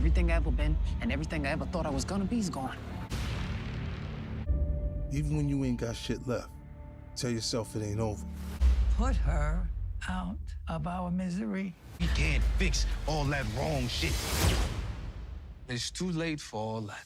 Everything I ever been and everything I ever thought I was gonna be is gone. Even when you ain't got shit left, tell yourself it ain't over. Put her out of our misery. We can't fix all that wrong shit. It's too late for all that.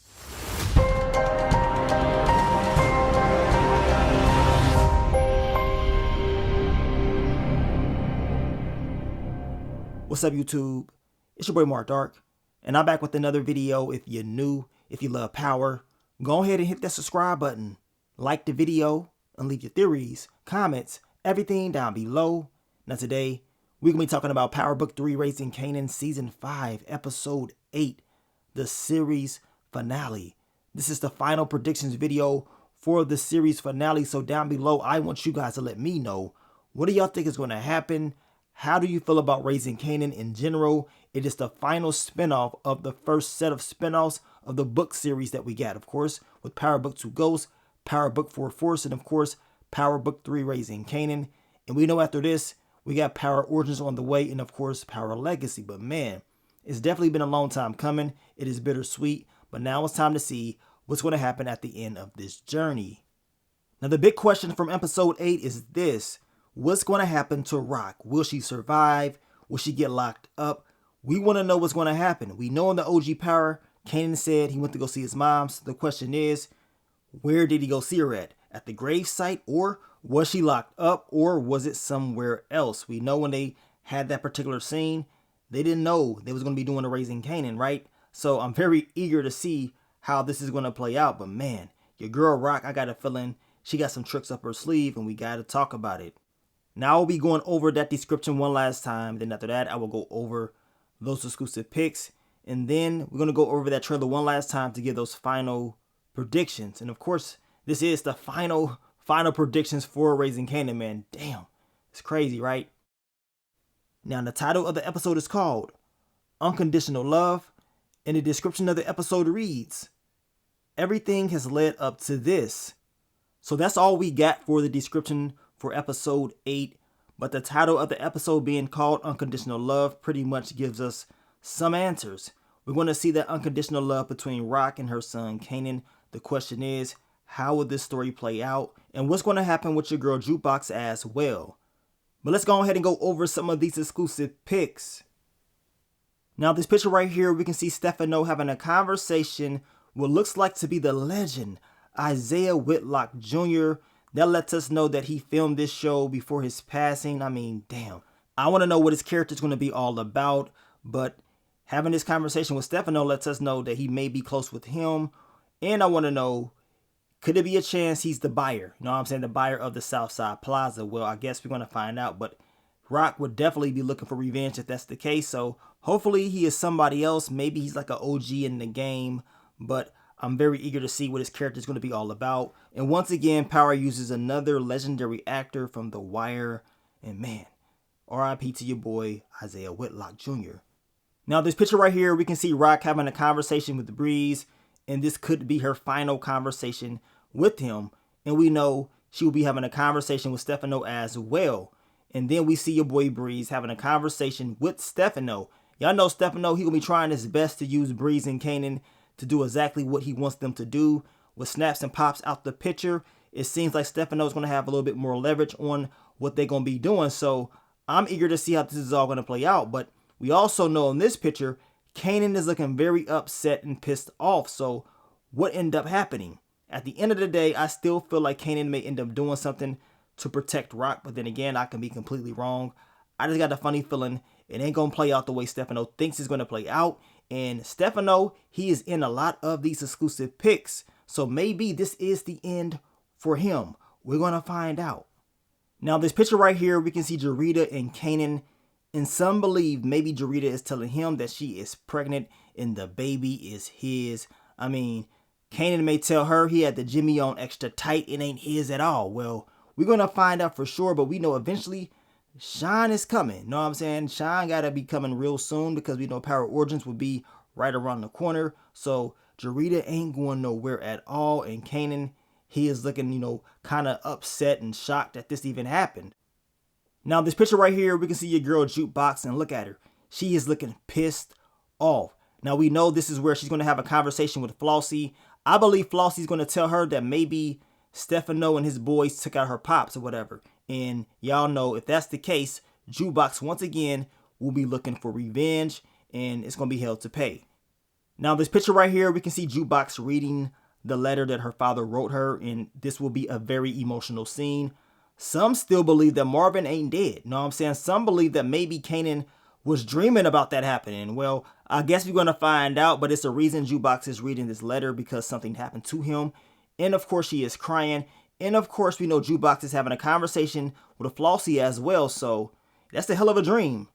What's up, YouTube? It's your boy Mark Dark, and I'm back with another video. If you're new, if you love power, go ahead and hit that subscribe button, like the video, and leave your theories, comments, everything down below. Now today, we're going to be talking about Power Book 3, Raising Kanan, Season 5, Episode 8, the series finale. This is the final predictions video for the series finale, so down below, I want you guys to let me know, what do y'all think is going to happen? How do you feel about Raising Kanan in general? It is the final spinoff of the first set of spinoffs of the book series that we got, of course, with Power Book 2 Ghost, Power Book 4 Force, and of course, Power Book 3 Raising Kanan. And we know after this, we got Power Origins on the way, and of course, Power Legacy. But man, it's definitely been a long time coming. It is bittersweet, but now it's time to see what's going to happen at the end of this journey. Now, the big question from episode 8 is this. What's going to happen to Rock? Will she survive? Will she get locked up? We want to know what's going to happen. We know in the OG Power, Kanan said he went to go see his mom. So the question is, where did he go see her at? At the grave site? Or was she locked up? Or was it somewhere else? We know when they had that particular scene, they didn't know they was going to be doing the Raising Kanan, right? So I'm very eager to see how this is going to play out. But man, your girl Rock, I got a feeling she got some tricks up her sleeve, and we got to talk about it. Now I'll be going over that description one last time. Then after that, I will go over those exclusive picks. And then we're going to go over that trailer one last time to give those final predictions. And of course, this is the final predictions for Raising Kanan, man. Damn, it's crazy, right? Now, the title of the episode is called Unconditional Love. And the description of the episode reads, everything has led up to this. So that's all we got for the description for episode 8, but the title of the episode being called Unconditional Love pretty much gives us some answers. We're going to see that unconditional love between Rock and her son Kanan. The question is, how will this story play out, and what's going to happen with your girl Jukebox as well? But let's go ahead and go over some of these exclusive picks. Now, this picture right here, we can see Stefano having a conversation with what looks like to be the legend Isaiah Whitlock Jr. That lets us know that he filmed this show before his passing. I mean, damn. I want to know what his character is going to be all about. But having this conversation with Stefano lets us know that he may be close with him. And I want to know, could it be a chance he's the buyer? You know what I'm saying? The buyer of the Southside Plaza. Well, I guess we're going to find out. But Rock would definitely be looking for revenge if that's the case. So hopefully he is somebody else. Maybe he's like an OG in the game. But I'm very eager to see what his character is going to be all about. And once again, Power uses another legendary actor from The Wire. And man, RIP to your boy, Isaiah Whitlock Jr. Now, this picture right here, we can see Rock having a conversation with Breeze. And this could be her final conversation with him. And we know she will be having a conversation with Stefano as well. And then we see your boy Breeze having a conversation with Stefano. Y'all know Stefano, he will be trying his best to use Breeze and Kanan to do exactly what he wants them to do. With snaps and pops out the picture, it seems like Stefano is going to have a little bit more leverage on what they're going to be doing. So I'm eager to see how this is all going to play out. But we also know in this picture, Kanan is looking very upset and pissed off. So what ended up happening? At the end of the day, I still feel like Kanan may end up doing something to protect Rock. But then again, I can be completely wrong. I just got a funny feeling it ain't going to play out the way Stefano thinks it's going to play out. And Stefano, he is in a lot of these exclusive picks. So maybe this is the end for him. We're going to find out. Now, this picture right here, we can see Jarita and Kanan. And some believe maybe Jarita is telling him that she is pregnant and the baby is his. I mean, Kanan may tell her he had the Jimmy on extra tight. It ain't his at all. Well, we're going to find out for sure. But we know eventually Shine is coming. Know what I'm saying? Shine got to be coming real soon because we know Power Origins will be right around the corner. So Jarita ain't going nowhere at all. And Kanan, he is looking, kind of upset and shocked that this even happened. Now, this picture right here, we can see your girl Jukebox, and look at her. She is looking pissed off. Now we know this is where she's going to have a conversation with Flossie. I believe Flossie's going to tell her that maybe Stefano and his boys took out her pops or whatever. And y'all know if that's the case, Jukebox once again will be looking for revenge and it's going to be held to pay. Now this picture right here, we can see Jukebox reading the letter that her father wrote her, and this will be a very emotional scene. Some still believe that Marvin ain't dead. Know what I'm saying? Some believe that maybe Kanan was dreaming about that happening. Well, I guess we're going to find out, but it's a reason Jukebox is reading this letter because something happened to him. And of course, she is crying. And of course, we know Jukebox is having a conversation with Flossie as well. So that's a hell of a dream.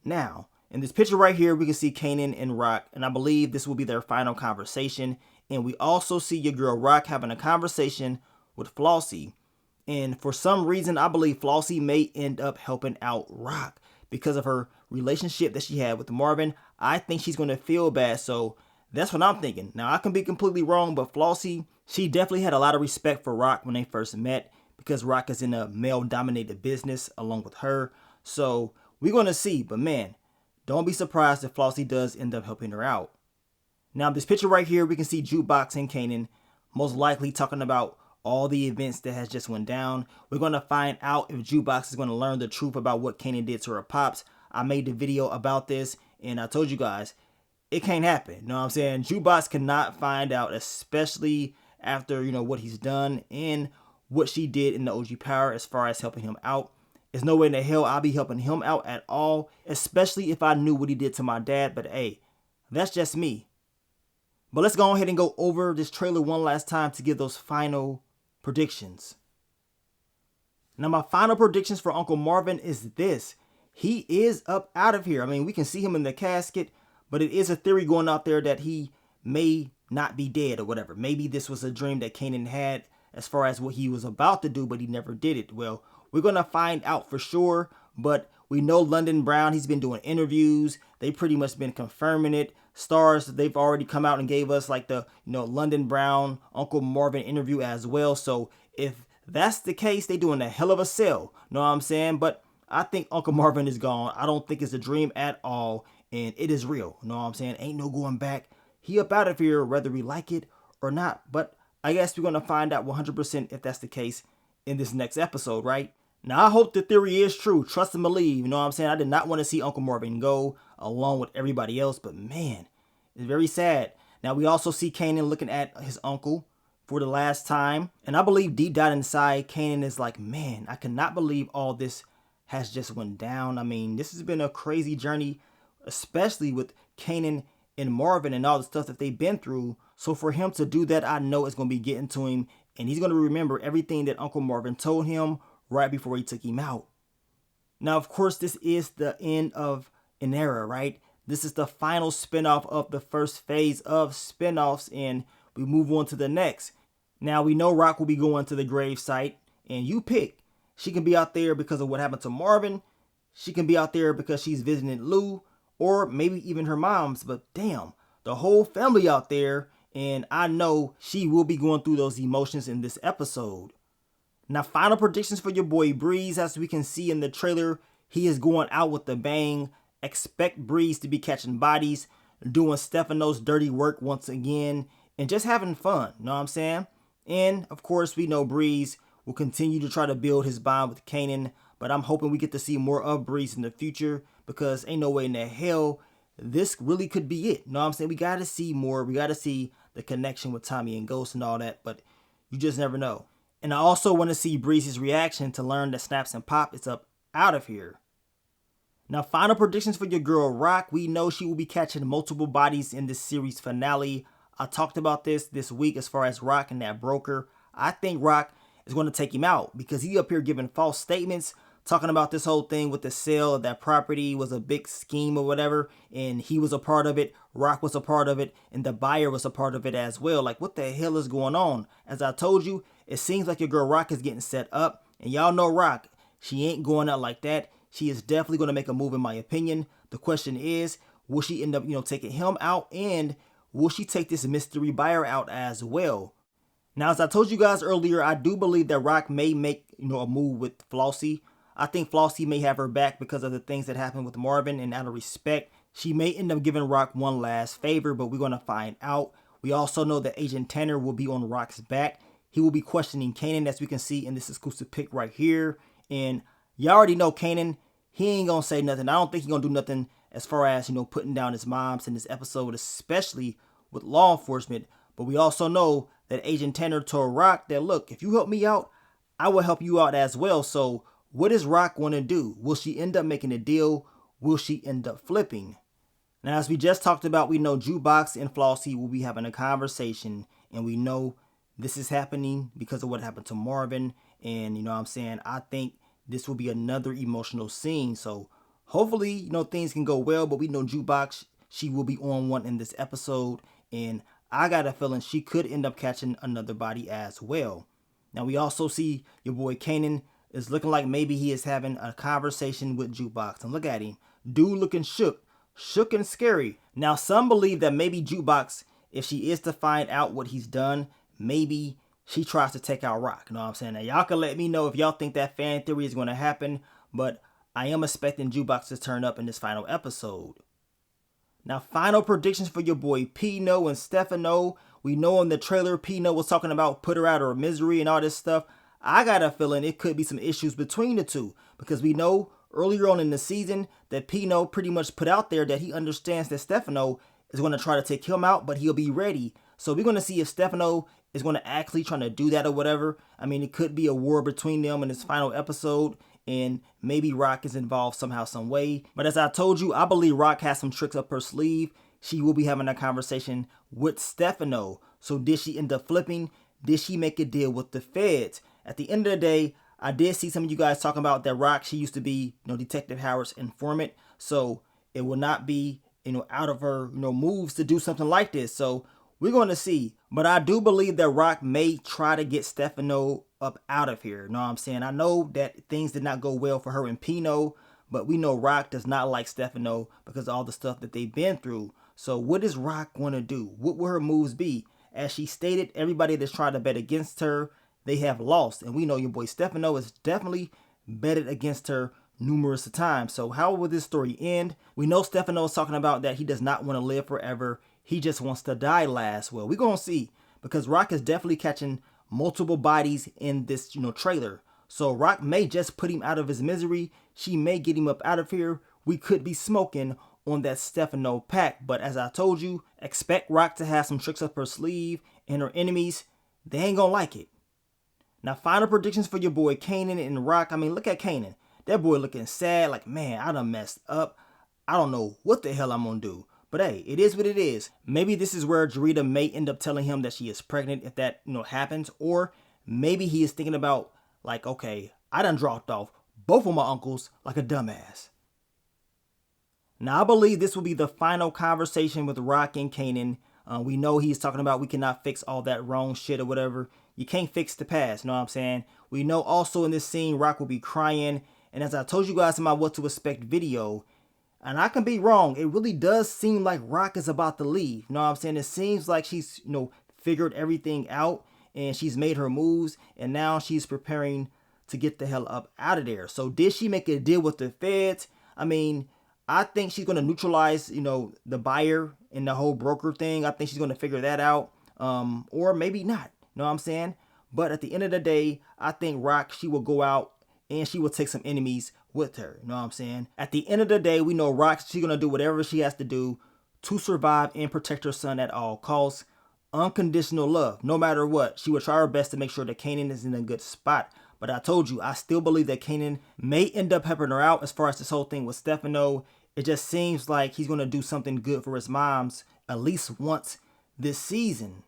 Now, in this picture right here, we can see Kanan and Rock, and I believe this will be their final conversation. And we also see your girl Rock having a conversation with Flossie. And for some reason, I believe Flossie may end up helping out Rock because of her relationship that she had with Marvin. I think she's going to feel bad, so that's what I'm thinking. Now, I can be completely wrong, but Flossie, she definitely had a lot of respect for Rock when they first met because Rock is in a male-dominated business along with her. So we're going to see, but man, don't be surprised if Flossie does end up helping her out. Now, this picture right here, we can see Jukebox and Kanan most likely talking about all the events that has just went down. We're going to find out if Jukebox is going to learn the truth about what Kanan did to her pops. I made the video about this, and I told you guys, it can't happen. You know what I'm saying? Jukebox cannot find out, especially after, you know, what he's done and what she did in the OG Power as far as helping him out. There's no way in the hell I'll be helping him out at all, especially if I knew what he did to my dad. But hey, that's just me. But let's go ahead and go over this trailer one last time to give those final predictions. Now, my final predictions for Uncle Marvin is this. He is up out of here. I mean, we can see him in the casket, but it is a theory going out there that he may not be dead or whatever. Maybe this was a dream that Kanan had as far as what he was about to do, but he never did it. Well, we're going to find out for sure, but we know London Brown, he's been doing interviews. They pretty much been confirming it. Stars, they've already come out and gave us like the, you know, London Brown, Uncle Marvin interview as well. So if that's the case, they doing a hell of a sell. Know what I'm saying? But I think Uncle Marvin is gone. I don't think it's a dream at all. And it is real. Know what I'm saying? Ain't no going back. He up out of here, whether we like it or not. But I guess we're going to find out 100% if that's the case in this next episode, right? Now, I hope the theory is true. Trust and believe. You know what I'm saying? I did not want to see Uncle Marvin go along with everybody else. But man, it's very sad. Now, we also see Kanan looking at his uncle for the last time. And I believe deep down inside, Kanan is like, man, I cannot believe all this has just went down. I mean, this has been a crazy journey, especially with Kanan and Marvin and all the stuff that they've been through. So for him to do that, I know it's going to be getting to him. And he's going to remember everything that Uncle Marvin told him right before he took him out. Now, of course, this is the end of an era, right? This is the final spinoff of the first phase of spinoffs, and we move on to the next. Now, we know Rock will be going to the grave site, and you pick. She can be out there because of what happened to Marvin. She can be out there because she's visiting Lou, or maybe even her mom's, but damn, the whole family out there, and I know she will be going through those emotions in this episode. Now, final predictions for your boy Breeze. As we can see in the trailer, he is going out with a bang. Expect Breeze to be catching bodies, doing Stefano's dirty work once again, and just having fun. Know what I'm saying? And, of course, we know Breeze will continue to try to build his bond with Kanan, but I'm hoping we get to see more of Breeze in the future because ain't no way in the hell this really could be it. Know what I'm saying? We got to see more. We got to see the connection with Tommy and Ghost and all that, but you just never know. And I also want to see Breeze's reaction to learn that Snaps and Pop is up out of here. Now, final predictions for your girl Rock. We know she will be catching multiple bodies in this series finale. I talked about this week as far as Rock and that broker. I think Rock is going to take him out because he up here giving false statements, talking about this whole thing with the sale of that property was a big scheme or whatever, and he was a part of it, Rock was a part of it, and the buyer was a part of it as well. Like, what the hell is going on? As I told you, it seems like your girl Rock is getting set up, and y'all know Rock, she ain't going out like that. She is definitely going to make a move in my opinion. The question is, will she end up, taking him out, and will she take this mystery buyer out as well? Now, as I told you guys earlier, I do believe that Rock may make, a move with Flossie. I think Flossie may have her back because of the things that happened with Marvin, and out of respect, She may end up giving Rock one last favor, but we're going to find out. We also know that Agent Tanner will be on Rock's back. He will be questioning Kanan, as we can see in this exclusive pic right here. And you already know Kanan, he ain't going to say nothing. I don't think he's going to do nothing as far as, putting down his moms in this episode, especially with law enforcement. But we also know that Agent Tanner told Rock that, look, if you help me out, I will help you out as well. So what does Rock want to do? Will she end up making a deal? Will she end up flipping? Now, as we just talked about, we know Jukebox and Flossie will be having a conversation, and we know this is happening because of what happened to Marvin. And, I think this will be another emotional scene. So hopefully, things can go well, but we know Jukebox, she will be on one in this episode, and I got a feeling she could end up catching another body as well. Now, we also see your boy Kanan is looking like maybe he is having a conversation with Jukebox. And look at him. Dude looking shook and scary. Now, some believe that maybe Jukebox, if she is to find out what he's done, maybe she tries to take out Rock. You know what I'm saying? Now, y'all can let me know if y'all think that fan theory is going to happen, but I am expecting Jukebox to turn up in this final episode. Now, final predictions for your boy Pino and Stefano. We know in the trailer, Pino was talking about put her out of her misery and all this stuff. I got a feeling it could be some issues between the two, because we know earlier on in the season that Pino pretty much put out there that he understands that Stefano is going to try to take him out, but he'll be ready. So we're going to see if Stefano is going to actually try to do that or whatever. I mean, it could be a war between them in this final episode, and maybe Rock is involved somehow, some way. But as I told you, I believe Rock has some tricks up her sleeve. She will be having a conversation with Stefano. So did she end up flipping? Did she make a deal with the feds? At the end of the day, I did see some of you guys talking about that Rock, she used to be, Detective Howard's informant. So it will not be, out of her, moves to do something like this. So we're going to see. But I do believe that Rock may try to get Stefano up out of here. You know what I'm saying? I know that things did not go well for her and Pino, but we know Rock does not like Stefano because of all the stuff that they've been through. So what does Rock want to do? What will her moves be? As she stated, everybody that's tried to bet against her, they have lost. And we know your boy Stefano is definitely betted against her numerous times. So how will this story end? We know Stefano is talking about that he does not want to live forever. He just wants to die last. Well, we're going to see, because Rock is definitely catching multiple bodies in this, trailer. So Rock may just put him out of his misery. She may get him up out of here. We could be smoking on that Stefano pack. But as I told you, expect Rock to have some tricks up her sleeve, and her enemies, they ain't gonna like it. Now, final predictions for your boy Kanan and Rock. I mean, look at Kanan. That boy looking sad, like, man, I done messed up. I don't know what the hell I'm gonna do. But hey, it is what it is. Maybe this is where Jarita may end up telling him that she is pregnant if that, happens. Or maybe he is thinking about, like, okay, I done dropped off both of my uncles like a dumbass. Now, I believe this will be the final conversation with Rock and Kanan. We know he's talking about we cannot fix all that wrong shit or whatever. You can't fix the past, you know what I'm saying? We know also in this scene, Rock will be crying. And as I told you guys in my What to Expect video, and I can be wrong, it really does seem like Rock is about to leave. You know what I'm saying? It seems like she's, figured everything out and she's made her moves, and now she's preparing to get the hell up out of there. So did she make a deal with the feds? I mean, I think she's going to neutralize, the buyer and the whole broker thing. I think she's going to figure that out. Or maybe not. You know what I'm saying? But at the end of the day, I think Rock, she will go out and she will take some enemies with her. You know what I'm saying? At the end of the day, we know Rock, she's going to do whatever she has to do to survive and protect her son at all costs. Unconditional love, no matter what. She will try her best to make sure that Kanan is in a good spot. But I told you, I still believe that Kanan may end up helping her out as far as this whole thing with Stefano. It just seems like he's going to do something good for his moms at least once this season.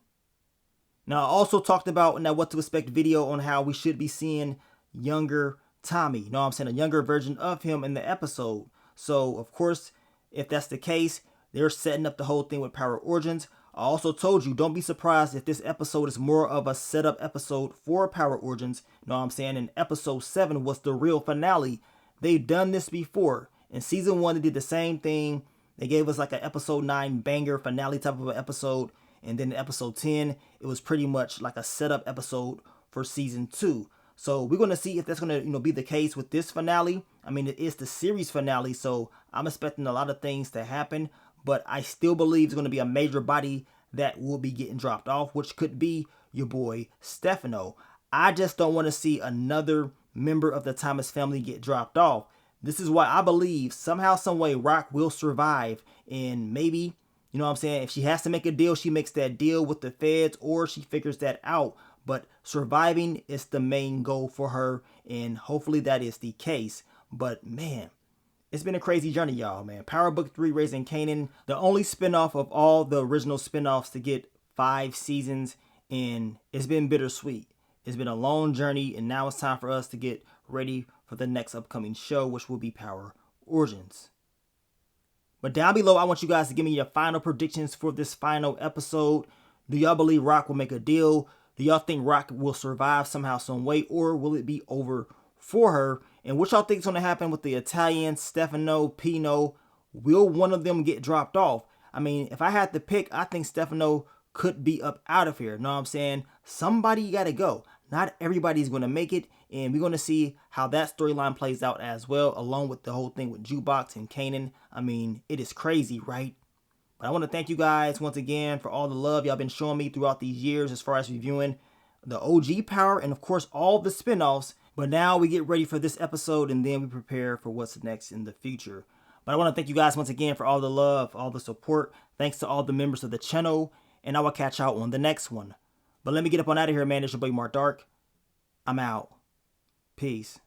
Now, I also talked about in that What to Expect video on how we should be seeing younger Tommy. You know what I'm saying? A younger version of him in the episode. So, of course, if that's the case, they're setting up the whole thing with Power Origins. I also told you, don't be surprised if this episode is more of a setup episode for Power Origins. You know what I'm saying? And episode 7 was the real finale. They've done this before. In season 1, they did the same thing. They gave us like an episode 9 banger finale type of an episode. And then in episode 10, it was pretty much like a setup episode for season 2. So we're going to see if that's going to, be the case with this finale. I mean, it is the series finale, so I'm expecting a lot of things to happen, but I still believe it's going to be a major body that will be getting dropped off, which could be your boy Stefano. I just don't want to see another member of the Thomas family get dropped off. This is why I believe somehow, some way, Rock will survive, and maybe, you know what I'm saying, if she has to make a deal, she makes that deal with the feds, or she figures that out. But surviving is the main goal for her, and hopefully that is the case. But man, it's been a crazy journey, y'all, man. Power Book 3, Raising Kanan, the only spinoff of all the original spinoffs to get 5 seasons, and it's been bittersweet. It's been a long journey, and now it's time for us to get ready for the next upcoming show, which will be Power Origins. But down below, I want you guys to give me your final predictions for this final episode. Do y'all believe Rock will make a deal? Do y'all think Rock will survive somehow, some way, or will it be over for her? And what y'all think is going to happen with the Italian, Stefano, Pino? Will one of them get dropped off? I mean, if I had to pick, I think Stefano could be up out of here. Know what I'm saying? Somebody got to go. Not everybody's going to make it, and we're going to see how that storyline plays out as well, along with the whole thing with Jukebox and Kanan. I mean, it is crazy, right? But I want to thank you guys once again for all the love y'all been showing me throughout these years as far as reviewing the OG Power and, of course, all the spinoffs. But now we get ready for this episode, and then we prepare for what's next in the future. But I want to thank you guys once again for all the love, all the support. Thanks to all the members of the channel, and I will catch y'all on the next one. But let me get up on out of here, man. It's your boy Mark Dark. I'm out. Peace.